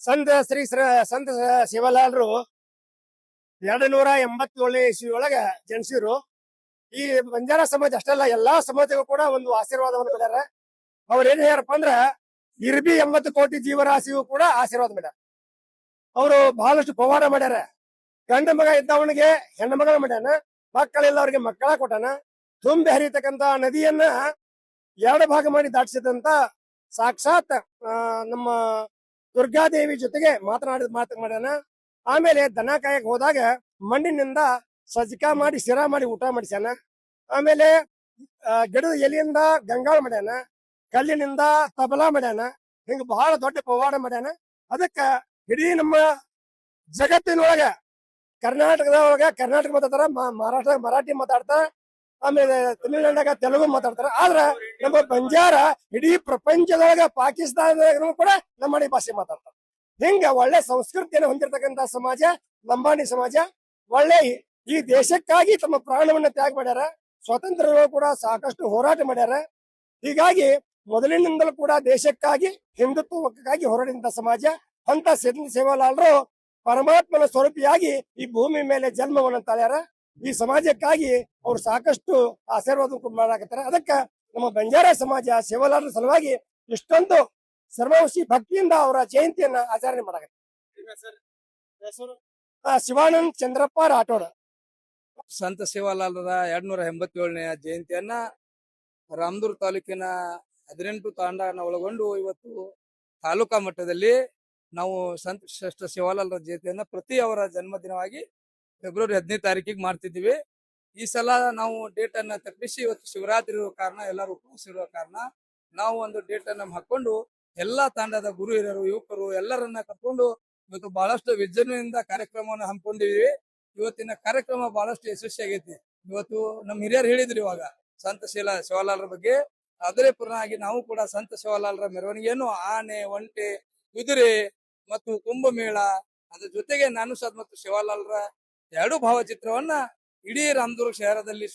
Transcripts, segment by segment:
ಸಂತ ಶಿವಲಾಲ್ರು 287ನೇ ಇಸ್ವಿ ಒಳಗ ಜನಿಸಿರು. ಈ ಬಂಜಾರ ಸಮಾಜ ಅಷ್ಟಲ್ಲ, ಎಲ್ಲಾ ಸಮಾಜಕ್ಕೂ ಕೂಡ ಒಂದು ಆಶೀರ್ವಾದವನ್ನು ಕೊಡ್ಯಾರ. ಅವ್ರ ಏನ್ ಹೇಳ್ಯಾರಪ್ಪ ಅಂದ್ರ ಇರ್ಬಿ 80 ಕೋಟಿ ಜೀವರಾಶಿಯು ಕೂಡ ಆಶೀರ್ವಾದ ಮಾಡ್ಯಾರ. ಅವರು ಬಹಳಷ್ಟು ಪವಾಡ ಮಾಡ್ಯಾರ. ಗಂಡ ಮಗ ಇದ್ದವನಿಗೆ ಹೆಣ್ಣು ಮಗಳ ಮಾಡ್ಯಾನ, ಮಕ್ಕಳಿಲ್ಲ ಅವ್ರಿಗೆ ಮಕ್ಕಳ ಕೊಟ್ಟಾನ. ತುಂಬಿ ಹರಿತಕ್ಕಂತ ನದಿಯನ್ನ 2 ಭಾಗ ಮಾಡಿ ದಾಟಿಸಿದಂತ ಸಾಕ್ಷಾತ್ ನಮ್ಮ ದುರ್ಗಾದೇವಿ ಜೊತೆಗೆ ಮಾತು ಮಾಡ್ಯಾನ. ಆಮೇಲೆ ದನ ಕಾಯಕ್ ಹೋದಾಗ ಮಣ್ಣಿನಿಂದ ಸಜ್ಜಕ ಮಾಡಿ ಶಿರಾ ಮಾಡಿ ಊಟ ಮಾಡಿಸ್ಯಾನ. ಆಮೇಲೆ ಗಿಡದ ಎಲೆಯಿಂದ ಗಂಗಾಳ ಮಾಡ್ಯಾನ, ಕಲ್ಲಿನಿಂದ ತಬಲಾ ಮಾಡ್ಯಾನ. ಹಿಂಗ ಬಹಳ ದೊಡ್ಡ ಪವಾಡ ಮಾಡ್ಯಾನ. ಅದಕ್ಕ ಇಡೀ ನಮ್ಮ ಜಗತ್ತಿನೊಳಗ ಕರ್ನಾಟಕ ಮಾತಾಡ್ತಾರ, ಮಹಾರಾಷ್ಟ್ರ ಮರಾಠಿ ಮಾತಾಡ್ತಾರ, ಆಮೇಲೆ ತಮಿಳ್ನಾಡಾಗ ತೆಲುಗು ಮಾತಾಡ್ತಾರ. ಆದ್ರ ನಮ್ಮ ಬಂಜಾರ ಇಡೀ ಪ್ರಪಂಚದೊಳಗ ಪಾಕಿಸ್ತಾನದಾಗ ಕೂಡ ಲಂಬಾಣಿ ಭಾಷೆ ಮಾತಾಡ್ತಾರ. ಹಿಂಗ ಒಳ್ಳೆ ಸಂಸ್ಕೃತಿಯನ್ನು ಹೊಂದಿರತಕ್ಕಂತ ಸಮಾಜ ಲಂಬಾಣಿ ಸಮಾಜ. ಒಳ್ಳೆ ಈ ದೇಶಕ್ಕಾಗಿ ತಮ್ಮ ಪ್ರಾಣವನ್ನ ತ್ಯಾಗ ಮಾಡ್ಯಾರ. ಸ್ವಾತಂತ್ರ್ಯ ಕೂಡ ಸಾಕಷ್ಟು ಹೋರಾಟ ಮಾಡ್ಯಾರ. ಹೀಗಾಗಿ ಮೊದಲಿನಿಂದಲೂ ಕೂಡ ದೇಶಕ್ಕಾಗಿ ಹಿಂದುತ್ವಕ್ಕಾಗಿ ಹೋರಾಡಿದಂತ ಸಮಾಜ. ಅಂತ ಸೇವಾಲಾಲ್ರು ಪರಮಾತ್ಮನ ಸ್ವರೂಪಿಯಾಗಿ ಈ ಭೂಮಿ ಮೇಲೆ ಜನ್ಮವನ್ನು ತಾಳ್ಯಾರ. ಈ ಸಮಾಜಕ್ಕಾಗಿ ಅವ್ರು ಸಾಕಷ್ಟು ಆಶೀರ್ವಾದ ಮಾಡಾಕತ್ತಾರ. ಅದಕ್ಕ ನಮ್ಮ ಬಂಜಾರ ಸಮಾಜ ಸೇವಾಲಾಲ್ರ ಸಲುವಾಗಿ ಇಷ್ಟೊಂದು ಸರ್ವವಶಿ ಭಕ್ತಿಯಿಂದ ಅವರ ಜಯಂತಿಯನ್ನ ಆಚರಣೆ ಮಾಡಾಕತ್ತ. ಶಿವಾನಂದ್ ಚಂದ್ರಪ್ಪ ರಾಠೋಡ್. ಸಂತ ಸೇವಾಲಾಲ್ರ 287ನೇ ಜಯಂತಿಯನ್ನ ರಾಮದುರ್ಗ ತಾಲೂಕಿನ 18 ತಾಂಡನ ಒಳಗೊಂಡು ಇವತ್ತು ತಾಲೂಕಾ ಮಟ್ಟದಲ್ಲಿ ನಾವು ಸಂತ ಶ್ರೇಷ್ಠ ಶಿವಾಲಾಲ್ರ ಜಯಂತಿಯನ್ನ ಪ್ರತಿ ಅವರ ಜನ್ಮದಿನವಾಗಿ ಫೆಬ್ರವರಿ 15ನೇ ತಾರೀಕಿಗೆ ಮಾಡ್ತಿದ್ದೀವಿ. ಈ ಸಲ ನಾವು ಡೇಟ್ ಅನ್ನ ತಪ್ಪಿಸಿ ಇವತ್ತು ಶಿವರಾತ್ರಿ ಇರುವ ಕಾರಣ, ಎಲ್ಲರೂ ಉಪವಾಸ ಇರುವ ಕಾರಣ ನಾವು ಒಂದು ಡೇಟ್ ಅನ್ನ ಹಾಕೊಂಡು ಎಲ್ಲಾ ತಾಂಡದ ಗುರು ಹಿರಿಯರು, ಯುವಕರು ಎಲ್ಲರನ್ನ ಕರ್ಕೊಂಡು ಇವತ್ತು ಬಹಳಷ್ಟು ವಿಜೃಂಭಣೆಯಿಂದ ಕಾರ್ಯಕ್ರಮವನ್ನು ಹಮ್ಮಿಕೊಂಡಿದೀವಿ. ಇವತ್ತಿನ ಕಾರ್ಯಕ್ರಮ ಬಹಳಷ್ಟು ಯಶಸ್ವಿಯಾಗೈತಿ. ಇವತ್ತು ನಮ್ಮ ಹಿರಿಯರು ಹೇಳಿದ್ರು ಇವಾಗ ಸಂತ ಶಿವಲಾಲ್ರ ಬಗ್ಗೆ. ಅದರೇ ಪೂರ್ಣವಾಗಿ ನಾವು ಕೂಡ ಸಂತ ಶಿವಲಾಲ್ರ ಮೆರವಣಿಗೆಯನ್ನು ಆನೆ, ಒಂಟೆ, ಕುದುರೆ ಮತ್ತು ಕುಂಭಮೇಳ, ಅದ್ರ ಜೊತೆಗೆ ನಾನು ಸದ್ ಮತ್ತು ಶಿವಲಾಲ್ರ 2 ಭಾವಚಿತ್ರವನ್ನ ಇಡೀ ರಾಮದುರ್ಗ ಶಹರದಲ್ಲಿ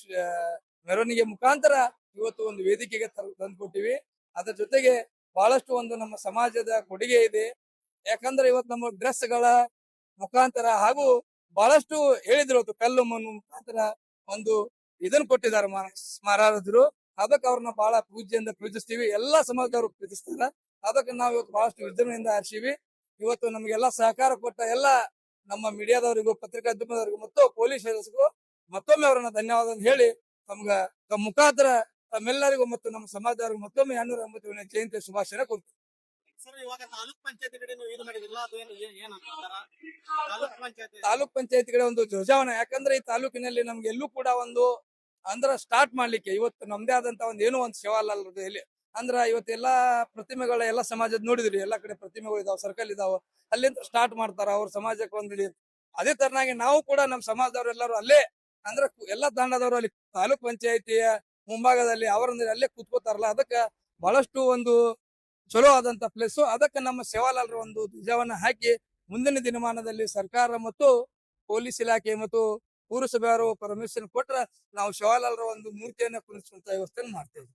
ಮೆರವಣಿಗೆ ಮುಖಾಂತರ ಇವತ್ತು ಒಂದು ವೇದಿಕೆಗೆ ತಂದುಕೊಟ್ಟಿವಿ. ಅದ್ರ ಜೊತೆಗೆ ಬಹಳಷ್ಟು ಒಂದು ನಮ್ಮ ಸಮಾಜದ ಕೊಡುಗೆ ಇದೆ. ಯಾಕಂದ್ರೆ ಇವತ್ತು ನಮ್ಮ ಡ್ರೆಸ್ಗಳ ಮುಖಾಂತರ ಹಾಗೂ ಬಹಳಷ್ಟು ಹೇಳಿದ್ರು, ಕಲ್ಲು ಮಣ್ಣು ಮುಖಾಂತರ ಒಂದು ಇದನ್ನ ಕೊಟ್ಟಿದ್ದಾರೆ ಮಹಾರಾಜರು. ಅದಕ್ಕೆ ಅವ್ರನ್ನ ಬಹಳ ಪೂಜ್ಯದಿಂದ ಪೂಜಿಸ್ತೀವಿ. ಎಲ್ಲಾ ಸಮಾಜದವರು ಪ್ರೀತಿಸ್ತಾರ. ಅದಕ್ಕೆ ನಾವು ಇವತ್ತು ಬಹಳಷ್ಟು ವಿಜೃಂಭಣೆಯಿಂದ ಆರಿಸಿವಿ. ಇವತ್ತು ನಮಗೆಲ್ಲ ಸಹಕಾರ ಕೊಟ್ಟ ಎಲ್ಲ ನಮ್ಮ ಮೀಡಿಯಾದವರಿಗೂ, ಪತ್ರಿಕಾದ್ಯಮದವರಿಗೂ ಮತ್ತು ಪೊಲೀಸ್ ಸದಸ್ಯರಿಗೂ ಮತ್ತೊಮ್ಮೆ ಅವರನ್ನ ಧನ್ಯವಾದ ಹೇಳಿ ತಮ್ಮ ಮುಖಾಂತರ ತಮ್ಮೆಲ್ಲರಿಗೂ ಮತ್ತು ನಮ್ಮ ಸಮಾಜದವರಿಗೂ ಮತ್ತೊಮ್ಮೆ 287ನೇ ಜಯಂತಿ ಶುಭಾಶಯ ಕೊಡ್ತೀವಿ. ತಾಲೂಕ್ ಪಂಚಾಯತ್ ಕಡೆ ಒಂದು ಧ್ವಜಾವನ, ಯಾಕಂದ್ರೆ ಈ ತಾಲೂಕಿನಲ್ಲಿ ನಮ್ಗೆ ಎಲ್ಲೂ ಕೂಡ ಒಂದು ಸ್ಟಾರ್ಟ್ ಮಾಡ್ಲಿಕ್ಕೆ ಇವತ್ತು ನಮ್ದೇ ಆದಂತ ಏನೋ ಒಂದು ಶಿವಾಲಾಲ್ರದ್ದು ಎಲ್ಲಿ ಅಂದ್ರ ಇವತ್ತೆಲ್ಲಾ ಪ್ರತಿಮೆಗಳ ಎಲ್ಲಾ ಸಮಾಜದ ನೋಡಿದ್ರಿ, ಎಲ್ಲಾ ಕಡೆ ಪ್ರತಿಮೆಗಳು ಇದಾವ, ಸರ್ಕಲ್ ಇದಾವ, ಅಲ್ಲಿಂದ ಸ್ಟಾರ್ಟ್ ಮಾಡ್ತಾರ ಅವ್ರ ಸಮಾಜಕ್ಕೆ ಒಂದು. ಅದೇ ತರನಾಗಿ ನಾವು ಕೂಡ ನಮ್ಮ ಸಮಾಜದವರೆಲ್ಲರೂ ಅಲ್ಲೇ ಅಂದ್ರ ಎಲ್ಲಾ ತಾಂಡದವರು ಅಲ್ಲಿ ತಾಲೂಕ್ ಪಂಚಾಯತಿಯ ಮುಂಭಾಗದಲ್ಲಿ ಅವರಂದ್ರೆ ಅಲ್ಲೇ ಕೂತ್ಕೋತಾರಲ್ಲ, ಅದಕ್ಕ ಬಹಳಷ್ಟು ಒಂದು ಚಲೋ ಆದಂತ ಪ್ಲೇಸ್. ಅದಕ್ಕೆ ನಮ್ಮ ಶಿವಲಾಲ್ರ ಒಂದು ಧ್ವಜವನ್ನ ಹಾಕಿ ಮುಂದಿನ ದಿನಮಾನದಲ್ಲಿ ಸರ್ಕಾರ ಮತ್ತು ಪೊಲೀಸ್ ಇಲಾಖೆ ಮತ್ತು ಪುರಸಭೆಯವರು ಪರ್ಮಿಷನ್ ಕೊಟ್ರ ನಾವು ಶಿವಲಾಲ್ರ ಒಂದು ಮೂರ್ತಿಯನ್ನ ಕುಣಿಸುವಂತ ವ್ಯವಸ್ಥೆ ಮಾಡ್ತೇವೆ.